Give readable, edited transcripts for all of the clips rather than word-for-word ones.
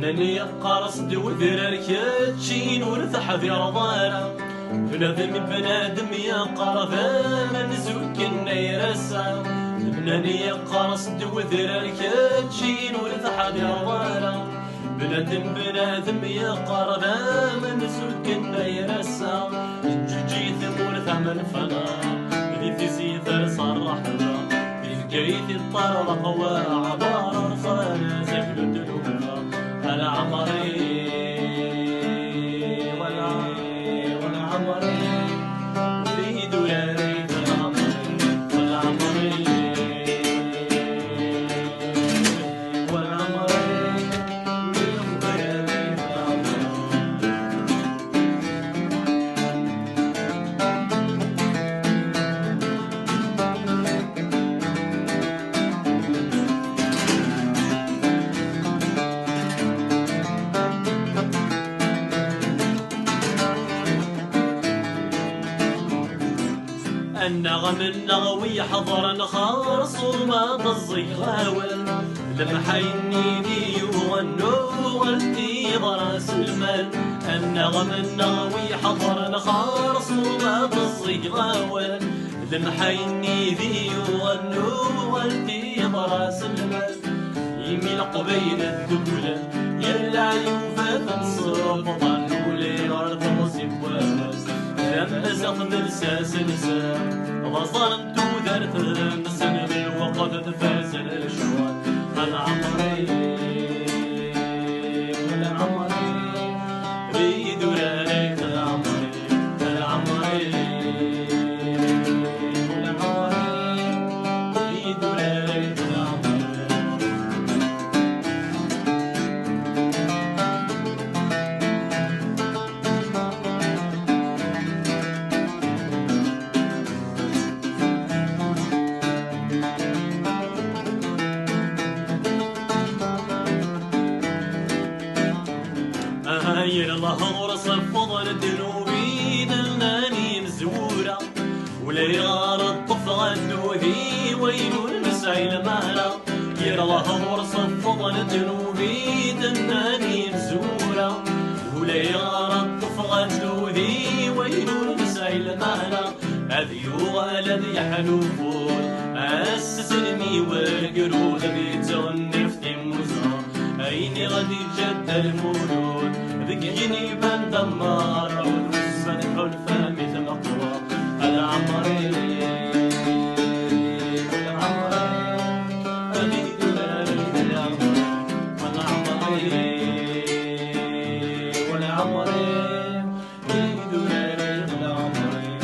لاني قارص دوذر الكاتشين ورثح في رضانا بنادم بنادم يا قرفان نزوك النيرسا لاني قارص دوذر الكاتشين ورثح في رضانا بنادم يا قرفان نزوك النيرسا جيت مورث من فنا بدي في زيثر صرحنا كيف الطرق وعبار صار زهر الدلوفة العمري والعمري في دولاري والعمري النغم النغوي حضر نخارص وما ضزي غاول لمحيني دي يغنوا غلتي براس المال النغم النغوي حضر نخارص وما ضزي غاول لمحيني دي يغنوا غلتي براس المال يميل قبيل الدولة يلا يوفى تنصرف ظنولي أرض مصيبواز لما زغد لساس لسان وظلمت ودرت مسن بالوقت تفاز الشوال العمري والعمري ريد ورانيت العمري العمري والعمري ريد ورانيت العمري الله ورصف فضل الدنوبي دلناني مزورة ولا يغار الطفغ الدوذي وينو المسعي المهلا يا الله ورصف فضل الدنوبي دلناني مزورة ولا يغار الطفغ الدوذي وينو المسعي المهلا هذي الذي حنوفون السلمي والقرود بيتون نفتي موزا عيني غادي جد المولود ذكيني بندمار والوسن حلفة مثل مقوى العمري والعمري أبي دولاري العمري والعمري والعمري أبي دولاري العمري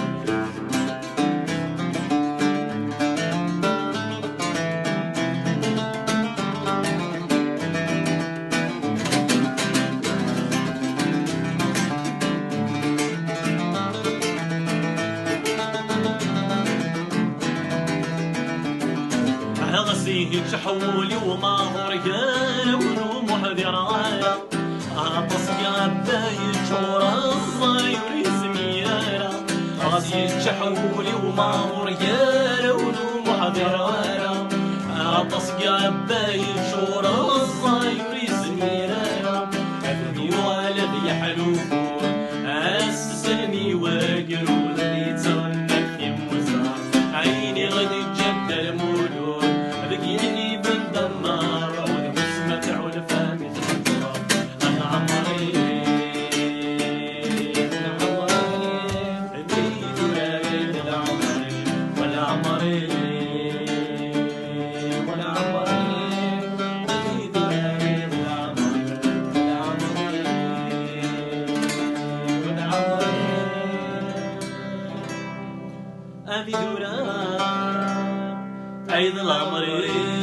غسيه تحولي وما هو رجال ولو محذر غاية أطسق عباية شورا الصاير سميانا غسيه تحولي وما هو رجال ولو محذر غاية أطسق عباية شورا الصاير سميانا أبني والد يحلوفون أسسني وقرود يتسنك في موزع عيني غدي جد المولود ذكيني بندمار والبسمة علفة مثل التراب العمري العمري بيد ولاد العمري والعمري والعمري بيد ولاد العمري والعمري والعمري أبي دوران عيد العمري